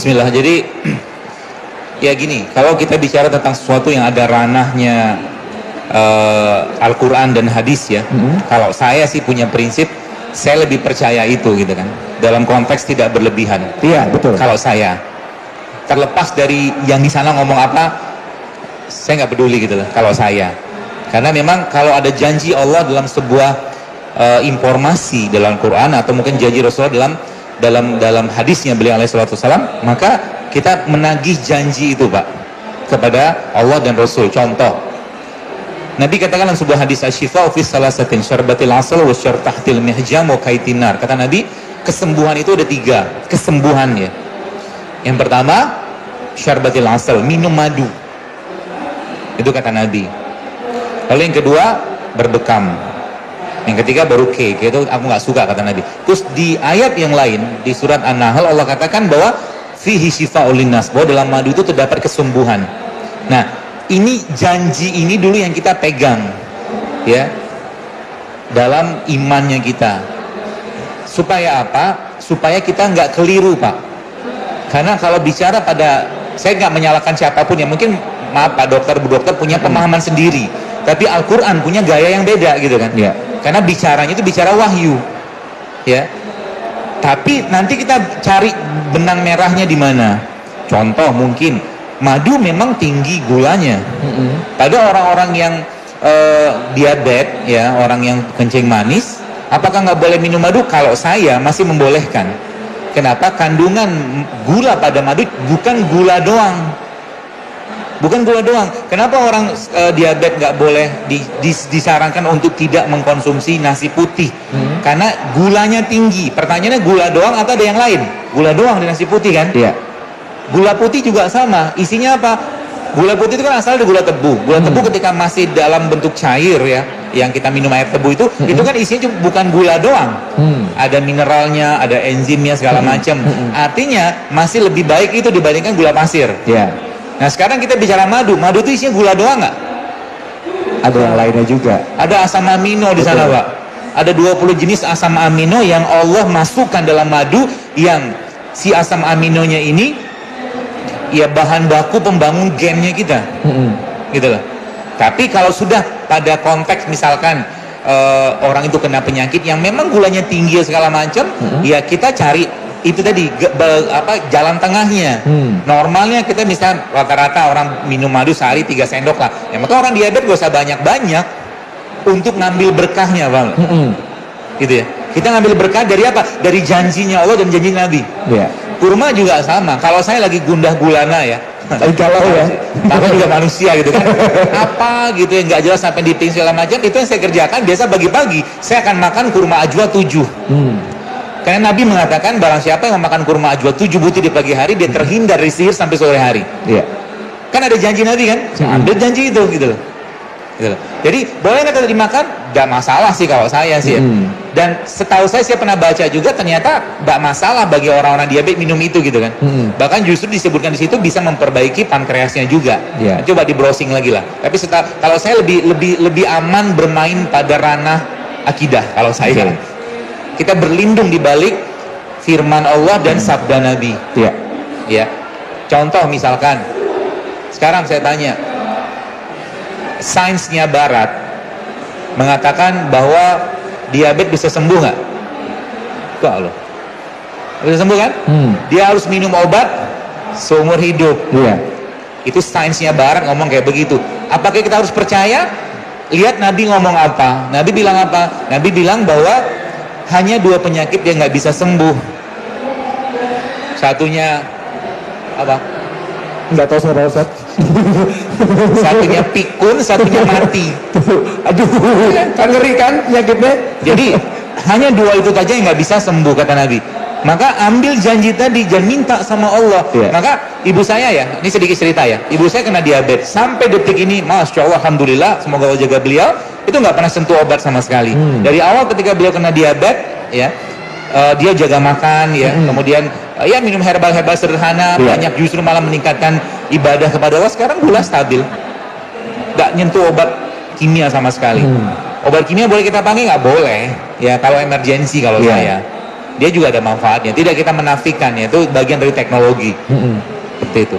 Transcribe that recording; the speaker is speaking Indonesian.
Bismillah. Jadi ya gini, kalau kita bicara tentang sesuatu yang ada ranahnya Al-Quran dan hadis ya, kalau saya sih punya prinsip, saya lebih percaya itu gitu kan, dalam konteks tidak berlebihan. Iya, betul. Kalau saya, terlepas dari yang di sana ngomong apa, saya nggak peduli gitu loh. Kalau saya, karena memang kalau ada janji Allah dalam sebuah informasi dalam Quran atau mungkin janji Rasulullah dalam hadisnya beliau alaihi salatu wasallam, maka kita menagih janji itu Pak kepada Allah dan Rasul. Contoh, Nabi katakan dalam sebuah hadis, asy-syifa'u fi salasatin syarbatil asal wa syartahtil mihjam wa kaitinar. Kata Nabi, kesembuhan itu ada 3 kesembuhan ya. Yang pertama, syarbatil asal, minum madu. Itu kata Nabi. Lalu yang kedua, berbekam. Yang ketiga baru cake. Itu aku nggak suka kata Nabi. Terus di ayat yang lain di surat An-Nahl Allah katakan bahwa fihi syifa'ul linnas, bahwa dalam madu itu terdapat kesembuhan. Nah, ini janji ini dulu yang kita pegang ya dalam imannya kita. Supaya apa? Supaya kita nggak keliru Pak. Karena kalau bicara pada, saya nggak menyalahkan siapapun ya, mungkin maaf Pak dokter, Bu dokter punya pemahaman sendiri. Tapi Al-Quran punya gaya yang beda gitu kan ya. Karena bicaranya itu bicara wahyu ya. Tapi nanti kita cari benang merahnya di mana. Contoh mungkin madu memang tinggi gulanya. Pada orang-orang yang diabetes ya, orang yang kencing manis, apakah nggak boleh minum madu? Kalau saya masih membolehkan. Kenapa? Kandungan gula pada madu bukan gula doang. Bukan gula doang. Kenapa orang diabetes nggak boleh disarankan untuk tidak mengkonsumsi nasi putih? Karena gulanya tinggi. Pertanyaannya gula doang atau ada yang lain? Gula doang di nasi putih kan? Iya. Gula putih juga sama. Isinya apa? Gula putih itu kan asal dari gula tebu. Gula tebu ketika masih dalam bentuk cair ya, yang kita minum air tebu itu kan isinya bukan gula doang. Ada mineralnya, ada enzimnya segala macam. Artinya masih lebih baik itu dibandingkan gula pasir. Iya. Nah sekarang kita bicara madu. Madu itu isinya gula doang nggak? Ada yang lainnya juga. Ada asam amino di sana Pak. Ada 20 jenis asam amino yang Allah masukkan dalam madu, yang si asam aminonya ini ya bahan baku pembangun gennya kita. Gitu loh. Tapi kalau sudah pada konteks misalkan orang itu kena penyakit yang memang gulanya tinggi segala macam, ya kita cari itu tadi jalan tengahnya. Normalnya kita misalnya rata-rata orang minum madu sehari 3 sendok lah. Ya maka orang diabetes gak usah banyak-banyak untuk ngambil berkahnya Bang. Gitu ya. Kita ngambil berkah dari apa? Dari janjinya Allah dan janji Nabi. Iya. Kurma juga sama. Kalau saya lagi gundah gulana ya, galau ya. Tapi juga manusia gitu kan. Apa gitu yang nggak jelas sampai diting segala macam, itu yang saya kerjakan. Biasa pagi-pagi saya akan makan kurma ajwa 7. Karena Nabi mengatakan barang siapa yang memakan kurma ajwa 7 butir di pagi hari, dia terhindar dari sihir sampai sore hari. Iya. Kan ada janji Nabi kan? Saya ambil janji itu gitu loh. Gitu loh. Jadi boleh nggak kita dimakan? Nggak masalah sih kalau saya sih. Ya. Dan setahu saya pernah baca juga ternyata nggak masalah bagi orang-orang diabetes minum itu gitu kan. Bahkan justru disebutkan di situ bisa memperbaiki pankreasnya juga. Yeah. Coba di browsing lagi lah. Tapi kalau saya lebih aman bermain pada ranah akidah kalau saya. Kita berlindung di balik firman Allah dan sabda Nabi. Iya. Ya. Contoh misalkan sekarang saya tanya, sainsnya Barat mengatakan bahwa diabetes bisa sembuh nggak? Kok loh? Bisa sembuh kan? Dia harus minum obat seumur hidup. Iya. Itu sainsnya Barat ngomong kayak begitu. Apakah kita harus percaya? Lihat Nabi ngomong apa? Nabi bilang apa? Nabi bilang bahwa hanya 2 penyakit yang nggak bisa sembuh. Satunya apa? Nggak tahu saudara Ustaz. Satunya pikun, satunya mati. Aduh, kan ngeri kan penyakitnya. Jadi hanya 2 itu saja yang nggak bisa sembuh kata Nabi. Maka ambil janji tadi dan minta sama Allah. Yeah. Maka ibu saya ya, ini sedikit cerita ya. Ibu saya kena diabetes sampai detik ini, masya Allah, alhamdulillah, semoga Allah jaga beliau. Itu nggak pernah sentuh obat sama sekali. Dari awal ketika beliau kena diabetes, ya, dia jaga makan, ya, kemudian ya minum herbal-herbal sederhana, banyak justru malah meningkatkan ibadah kepada Allah. Sekarang gula stabil, nggak nyentuh obat kimia sama sekali. Obat kimia boleh kita pakai nggak? Boleh, ya kalau emergensi kalau saya. dia juga ada manfaatnya. Tidak kita menafikan ya, itu bagian dari teknologi. Seperti itu.